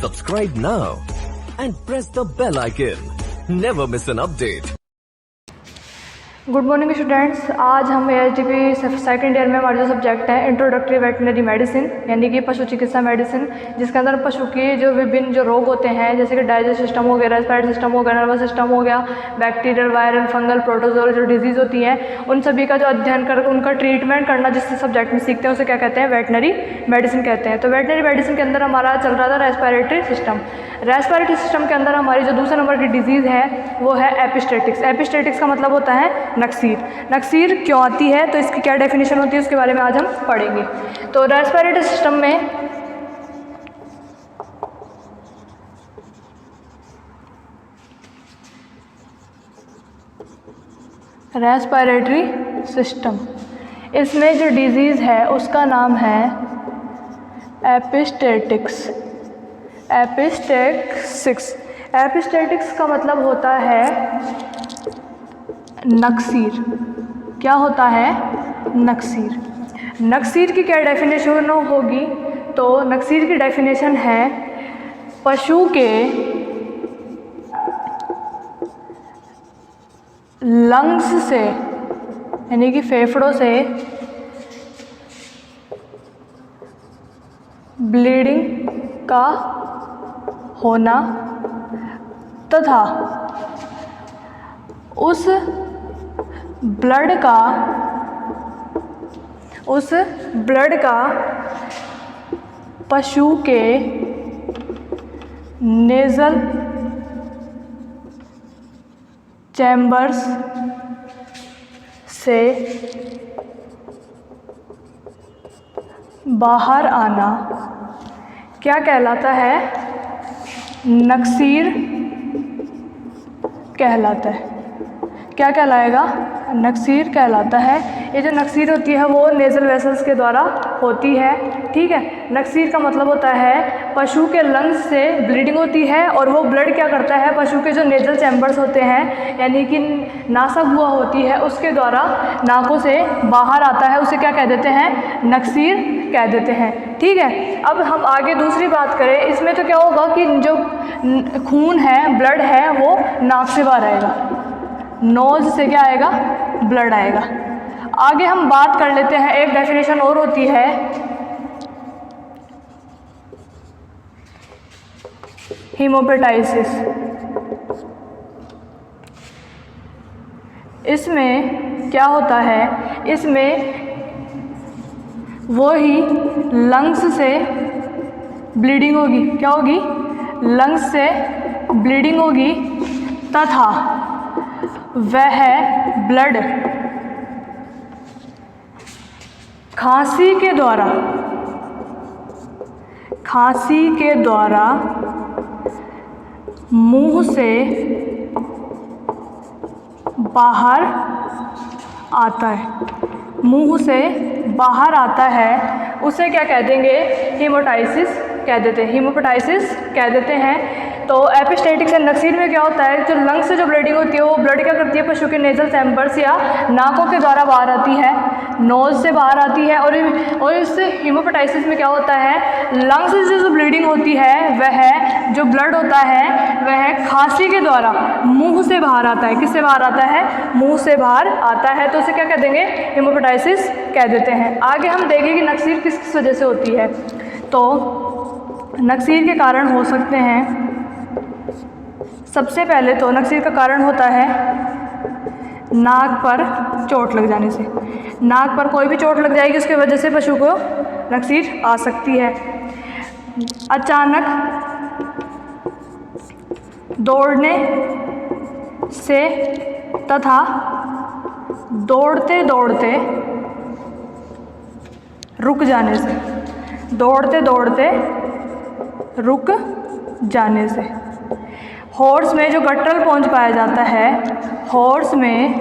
Subscribe now and press the bell icon. Never miss an update. Good morning students. आज हम AHDP second year में हमारे जो subject है इंट्रोडक्टरी वेटनरी मेडिसिन यानी कि पशु चिकित्सा मेडिसिन, जिसके अंदर पशु के जो विभिन्न जो रोग होते हैं जैसे कि डाइजेस्ट सिस्टम हो गया, रेस्पिरेटरी सिस्टम हो गया, नर्वस सिस्टम हो गया, बैक्टीरियल, वायरल, फंगल, प्रोटोजोल जो डिजीज़ होती हैं उन सभी का जो अध्ययन कर उनका ट्रीटमेंट करना जिस सब्जेक्ट में सीखते हैं उसे क्या कहते हैं, वेटनरी मेडिसिन कहते हैं। तो वेटनरी मेडिसिन के अंदर हमारा चल रहा था रेस्पिरेटरी सिस्टम। रेस्पिरेटरी सिस्टम के अंदर हमारी जो दूसरे नंबर की डिजीज़ है वो है एपिस्टेटिक्स। एपिस्टेटिक्स का मतलब होता है नक्सीर। नक्सीर क्यों आती है, तो इसकी क्या डेफिनेशन होती है उसके बारे में आज हम पढ़ेंगे। तो रेस्पिरेटरी सिस्टम में रेस्पिरेटरी सिस्टम इसमें जो डिजीज़ है उसका नाम है एपिस्टेटिक्स। एपिस्टेटिक्स एपिस्टेटिक्स का मतलब होता है नक्सीर। क्या होता है, नक्सीर। नक्सीर की क्या डेफिनेशन होगी, तो नक्सीर की डेफिनेशन है पशु के लंग्स से यानी कि फेफड़ों से ब्लीडिंग का होना तथा उस ब्लड का पशु के नेज़ल चैम्बर्स से बाहर आना क्या कहलाता है, नक्सीर कहलाता है। क्या कहलाएगा, नक्सीर कहलाता है। ये जो नक्सीर होती है वो नेज़ल वेसल्स के द्वारा होती है, ठीक है। नक्सीर का मतलब होता है पशु के लंग्स से ब्लीडिंग होती है और वो ब्लड क्या करता है, पशु के जो नेज़ल चैम्बर्स होते हैं यानी कि नासा गुहा होती है उसके द्वारा नाकों से बाहर आता है, उसे क्या कह देते हैं, नक्सीर कह देते हैं, ठीक है। अब हम आगे दूसरी बात करें, इसमें तो क्या होगा कि जो खून है, ब्लड है वो नाक से बाहर आएगा, नोज से क्या आएगा, ब्लड आएगा। आगे हम बात कर लेते हैं, एक डेफिनेशन और होती है हीमोपेटाइसिस। इसमें क्या होता है, इसमें वो ही लंग्स से ब्लीडिंग होगी, क्या होगी, लंग्स से ब्लीडिंग होगी तथा वह ब्लड खांसी के द्वारा मुंह से बाहर आता है, मुंह से बाहर आता है, उसे क्या कह देंगे, हीमोटाइसिस कह देते हैं, हीमोपेटाइसिस कह देते हैं। तो एपिस्टेटिक्स एंड नक्सीर में क्या होता है, जो लंग्स से जो ब्लीडिंग होती है वो ब्लड क्या करती है, पशु के नेज़ल चैम्बर्स या नाकों के द्वारा बाहर आती है, नोज से बाहर आती है। और इस हीमोपेटाइसिस में क्या होता है, लंग्स से जो ब्लीडिंग होती है वह जो ब्लड होता है वह खांसी के द्वारा मुंह से बाहर आता है। किससे बाहर आता है, मुंह से बाहर आता है, तो उसे क्या कह देंगे, हीमोपेटाइसिस कह देते हैं। आगे हम देखें कि नक्सीर किस किस वजह से होती है। तो नक्सीर के कारण हो सकते हैं, सबसे पहले तो नक्सीर का कारण होता है नाक पर चोट लग जाने से। नाक पर कोई भी चोट लग जाएगी उसके वजह से पशु को नक्सीर आ सकती है। अचानक दौड़ने से तथा दौड़ते दौड़ते रुक जाने से, दौड़ते दौड़ते रुक जाने से। हॉर्स में जो गट्रल पहुंच पाया जाता है, हॉर्स में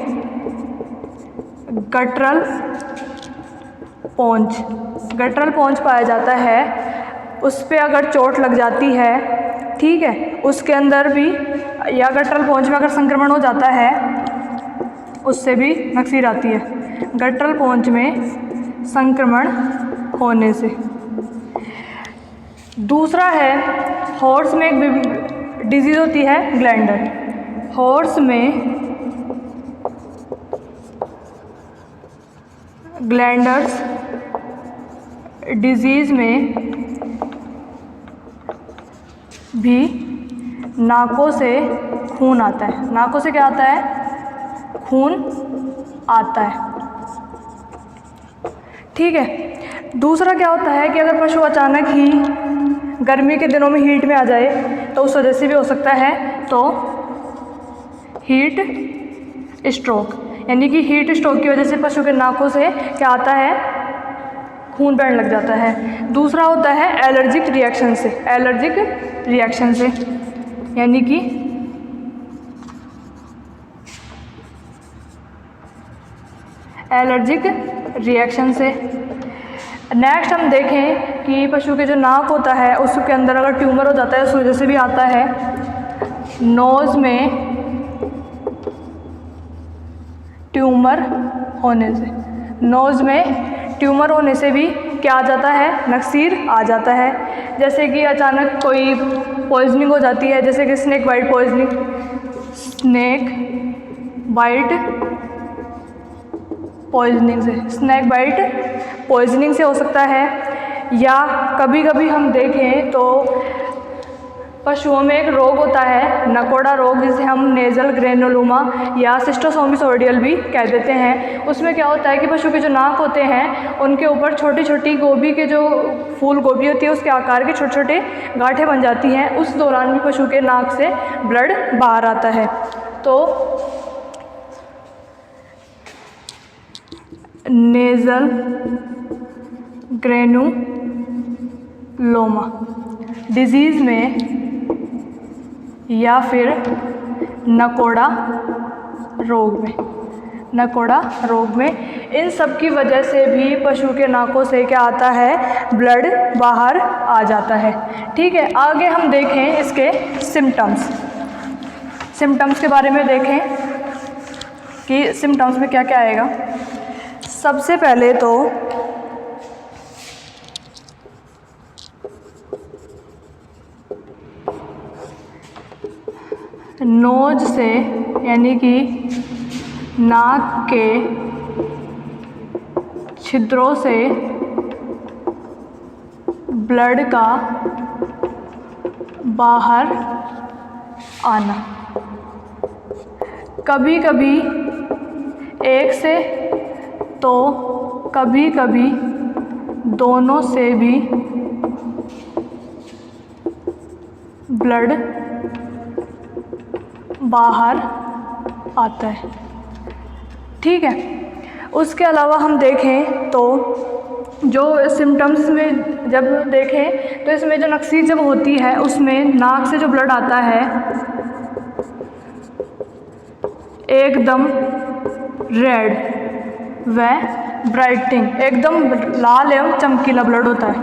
गट्रल पहुंच पाया जाता है, उस पर अगर चोट लग जाती है, ठीक है, उसके अंदर भी या गट्रल पहुंच में अगर संक्रमण हो जाता है उससे भी नक्सीर आती है, गट्रल पहुंच में संक्रमण होने से। दूसरा है हॉर्स में एक डिजीज़ होती है ग्लैंडर। हॉर्स में ग्लैंडर्स डिजीज़ में भी नाकों से खून आता है। नाकों से क्या आता है? खून आता है। ठीक है। दूसरा क्या होता है कि अगर पशु अचानक ही गर्मी के दिनों में हीट में आ जाए तो उस वजह से भी हो सकता है, तो हीट स्ट्रोक, यानी कि हीट स्ट्रोक की वजह से पशु के नाकों से क्या आता है? खून बहने लग जाता है। दूसरा होता है एलर्जिक रिएक्शन से। एलर्जिक रिएक्शन से यानी कि एलर्जिक रिएक्शन से। नेक्स्ट हम देखें कि पशु के जो नाक होता है उसके अंदर अगर ट्यूमर हो जाता है उस वजह से भी आता है। नोज़ में ट्यूमर होने से, नोज़ में ट्यूमर होने से भी क्या आ जाता है? नक्सीर आ जाता है। जैसे कि अचानक कोई पॉइजनिंग हो जाती है, जैसे कि snake bite poisoning, snake bite poisoning से, स्नेक बाइट पॉइजनिंग से हो सकता है। या कभी कभी हम देखें तो पशुओं में एक रोग होता है नकोड़ा रोग, जिसे हम नेज़ल ग्रेनुलोमा या सिस्टोसोमिस ऑर्डियल भी कह देते हैं। उसमें क्या होता है कि पशु के जो नाक होते हैं उनके ऊपर छोटी छोटी गोभी के जो फूल गोभी होती है उसके आकार के छोटे छोटे गांठें बन जाती हैं। उस दौरान भी पशु के नाक से ब्लड बाहर आता है। तो नेज़ल ग्रेनुलोमा डिजीज़ में या फिर नकोड़ा रोग में इन सब की वजह से भी पशु के नाकों से क्या आता है? ब्लड बाहर आ जाता है। ठीक है। आगे हम देखें इसके सिम्टम्स के बारे में देखें कि सिम्टम्स में क्या क्या आएगा। सबसे पहले तो नोज से यानी कि नाक के छिद्रों से ब्लड का बाहर आना। कभी कभी एक से तो कभी कभी दोनों से भी ब्लड बाहर आता है। ठीक है। उसके अलावा हम देखें तो जो सिम्टम्स में जब देखें तो इसमें जो नक्सीर जब होती है उसमें नाक से जो ब्लड आता है एकदम रेड व ब्राइटिंग, एकदम लाल एवं चमकीला ब्लड होता है।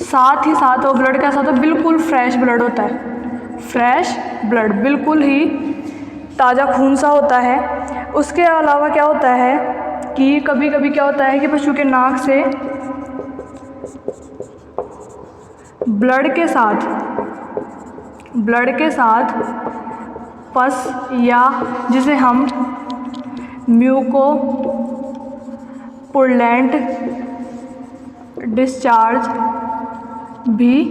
साथ ही साथ वो ब्लड कैसा होता है? बिल्कुल फ्रेश ब्लड होता है। फ्रेश ब्लड बिल्कुल ही ताज़ा खून सा होता है। उसके अलावा क्या होता है कि कभी कभी क्या होता है कि पशु के नाक से ब्लड के साथ पस या जिसे हम म्यूकोपुलेंट डिस्चार्ज भी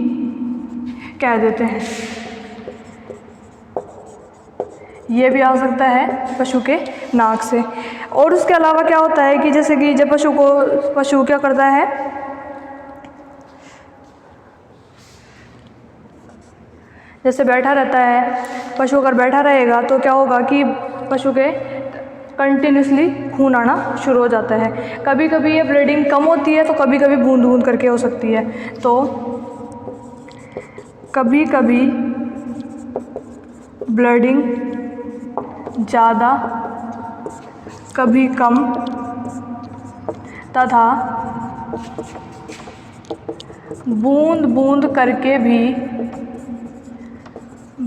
कह देते हैं, ये भी आ सकता है पशु के नाक से। और उसके अलावा क्या होता है कि जैसे कि जब पशु क्या करता है, जैसे बैठा रहता है पशु, अगर बैठा रहेगा तो क्या होगा कि पशु के कंटिन्यूसली खून आना शुरू हो जाता है। कभी कभी ये ब्लीडिंग कम होती है तो कभी कभी बूंद बूंद करके हो सकती है। तो कभी कभी ब्लीडिंग ज़्यादा कभी कम तथा बूंद बूंद करके भी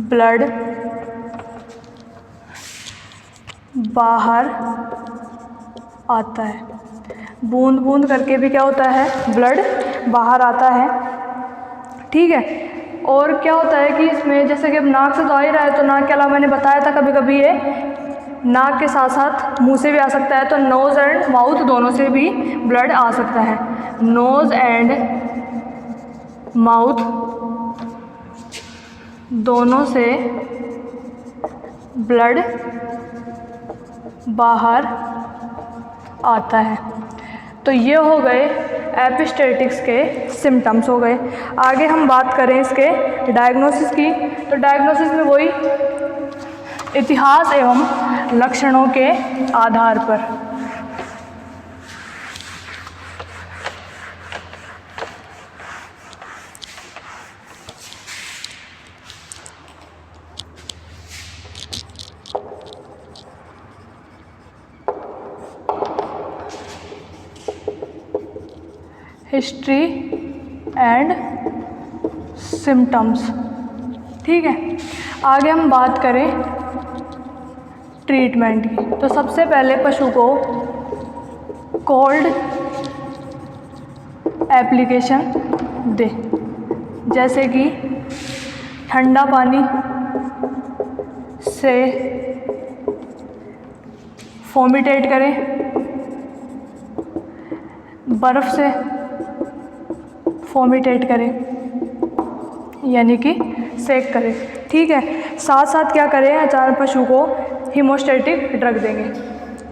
ब्लड बाहर आता है। बूंद बूंद करके भी क्या होता है? ब्लड बाहर आता है। ठीक है। और क्या होता है कि इसमें जैसे कि अब नाक से तो आ ही रहा है, तो नाक के अलावा मैंने बताया था कभी कभी ये नाक के साथ साथ मुंह से भी आ सकता है, तो नोज़ एंड माउथ दोनों से भी ब्लड आ सकता है। नोज़ एंड माउथ दोनों से ब्लड बाहर आता है। तो ये हो गए एपिस्टेटिक्स के सिम्टम्स हो गए। आगे हम बात करें इसके डायग्नोसिस की, तो डायग्नोसिस में वही इतिहास एवं लक्षणों के आधार पर। हिस्ट्री एंड सिम्टम्स, ठीक है। आगे हम बात करें ट्रीटमेंट की, तो सबसे पहले पशु को कोल्ड एप्लीकेशन दे, जैसे कि ठंडा पानी से फोमिटेट करें, बर्फ़ से फोमिटेट करें, यानी कि सेक करें, ठीक है। साथ साथ क्या करें, अचानक पशु को हीमोस्टेटिक ड्रग देंगे।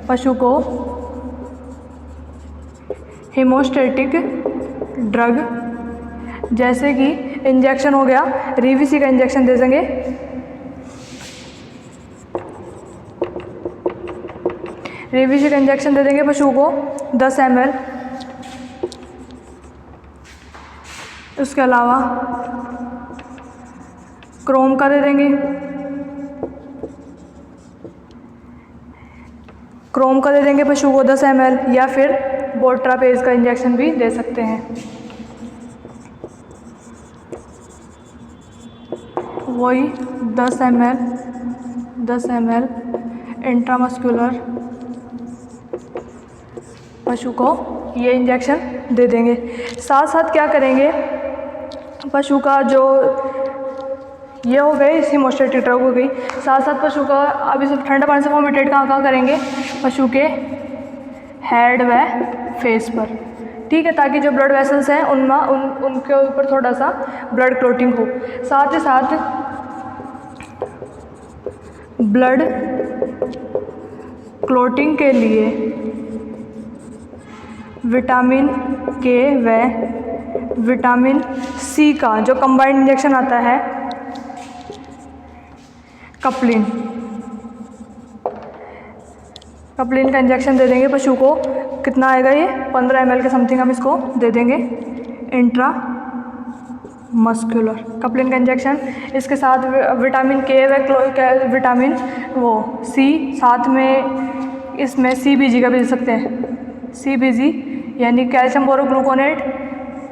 पशु को हीमोस्टेटिक ड्रग जैसे कि इंजेक्शन हो गया, रीवीसी का इंजेक्शन दे देंगे। रीवीसी का इंजेक्शन दे देंगे पशु को 10 ml। उसके अलावा क्रोम का दे देंगे, क्रोम का दे देंगे पशु को 10 ml, या फिर बोट्रापेज का इंजेक्शन भी दे सकते हैं। वही 10 ml इंट्रामस्कुलर पशु को ये इंजेक्शन दे देंगे। साथ साथ क्या करेंगे, पशु का जो ये हो गई हीमोस्टेटिक ड्रग हो गई, साथ साथ पशु का अभी सब ठंडा पानी से फोमिटेट कहाँ करेंगे, पशु के हेड व फेस पर, ठीक है, ताकि जो ब्लड वेसल्स हैं उनके ऊपर थोड़ा सा ब्लड क्लोटिंग हो। साथ ही साथ ब्लड क्लोटिंग के लिए विटामिन के व विटामिन सी का जो कंबाइंड इंजेक्शन आता है, कपलिन का इंजेक्शन दे देंगे पशु को। कितना आएगा ये 15 ml के समथिंग हम इसको दे देंगे इंट्रा मस्कुलर कपलिन का इंजेक्शन। इसके साथ विटामिन के व विटामिन सी, साथ में इसमें CBG का भी दे सकते हैं। CBG यानी कैल्शियम बोरोग्लूकोनेट,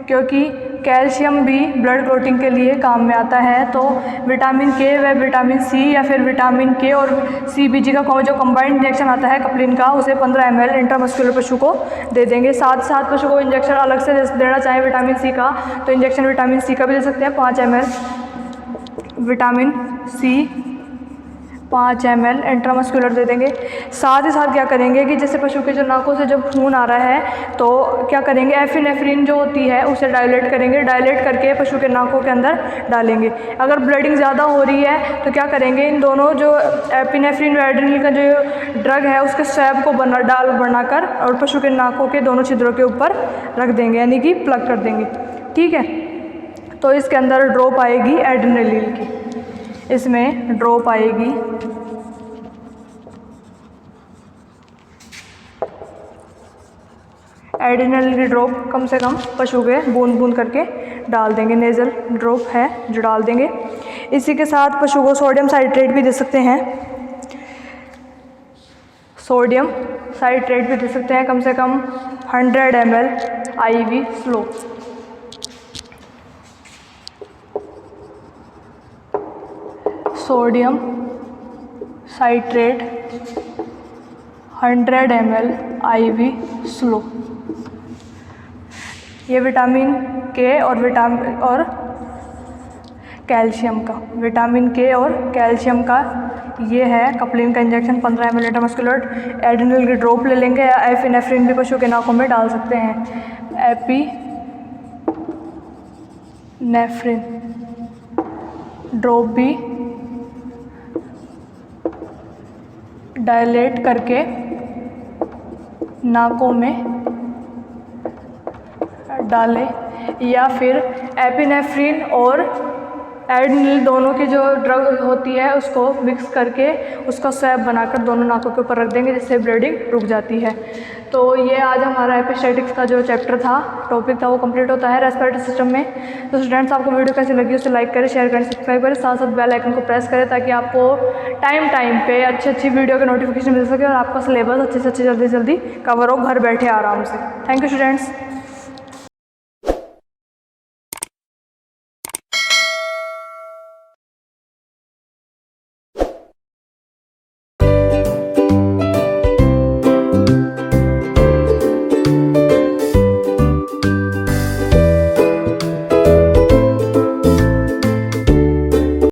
क्योंकि कैल्शियम भी ब्लड क्लोटिंग के लिए काम में आता है। तो विटामिन के व विटामिन सी या फिर विटामिन के और CBG का जो कंबाइंड इंजेक्शन आता है कपलिन का, उसे 15 ml इंट्रामस्कुलर पशु को दे देंगे। साथ साथ पशु को इंजेक्शन अलग से देना चाहें विटामिन सी का, तो इंजेक्शन विटामिन सी का भी दे सकते हैं 5 ml vitamin C, 5 ml intramuscular दे देंगे। साथ ही साथ क्या करेंगे कि जैसे पशु के जो नाकों से जब खून आ रहा है, तो क्या करेंगे, एफिनेफ्रिन जो होती है उसे डायलेट करेंगे, डायलेट करके पशु के नाकों के अंदर डालेंगे। अगर ब्लीडिंग ज़्यादा हो रही है तो क्या करेंगे, इन दोनों जो एपिनेफ्रिन व एड्रेनलिन का जो ड्रग है उसके स्वैब को बनाकर और पशु के नाकों के दोनों छिद्रों के ऊपर रख देंगे, यानी कि प्लग कर देंगे, ठीक है। तो इसके अंदर ड्रॉप आएगी एड्रेनलिन की, इसमें ड्रॉप आएगी एड्रेनलिन की ड्रॉप कम से कम पशु के बूंद बूंद करके डाल देंगे। नेज़ल ड्रॉप है जो डाल देंगे। इसी के साथ पशु को सोडियम साइट्रेट भी दे सकते हैं, सोडियम साइट्रेट भी दे सकते हैं कम से कम 100 ml IV slow. Sodium citrate 100 ml IV slow. ये विटामिन के और कैल्शियम का, विटामिन के और कैल्शियम का ये है कपलिन का इंजेक्शन 15 ml इंट्रामस्कुलर। एड्रेनल की ड्रॉप ले लेंगे या एपिनेफ्रिन भी पशु के नाकों में डाल सकते हैं। एपिनेफ्रिन ड्रॉप भी डायलेट करके नाकों में डालें, या फिर एपिनेफ्रिन और एड्रेनल दोनों की जो ड्रग होती है उसको मिक्स करके उसका स्वैब बनाकर दोनों नाकों के ऊपर रख देंगे, जिससे ब्लीडिंग रुक जाती है। तो ये आज हमारा एपिस्टैटिक्स का जो चैप्टर था, टॉपिक था, वो कंप्लीट होता है रेस्पिरेटरी सिस्टम में। तो स्टूडेंट्स, आपको वीडियो कैसी लगी उसे लाइक करें, शेयर करें, सब्सक्राइब करें, साथ साथ बेल आइकन को प्रेस करें ताकि आपको टाइम पे अच्छी वीडियो के नोटिफिकेशन मिल सके और आपका सिलेबस अच्छे से अच्छे जल्दी कवर हो घर बैठे आराम से। Thank you students.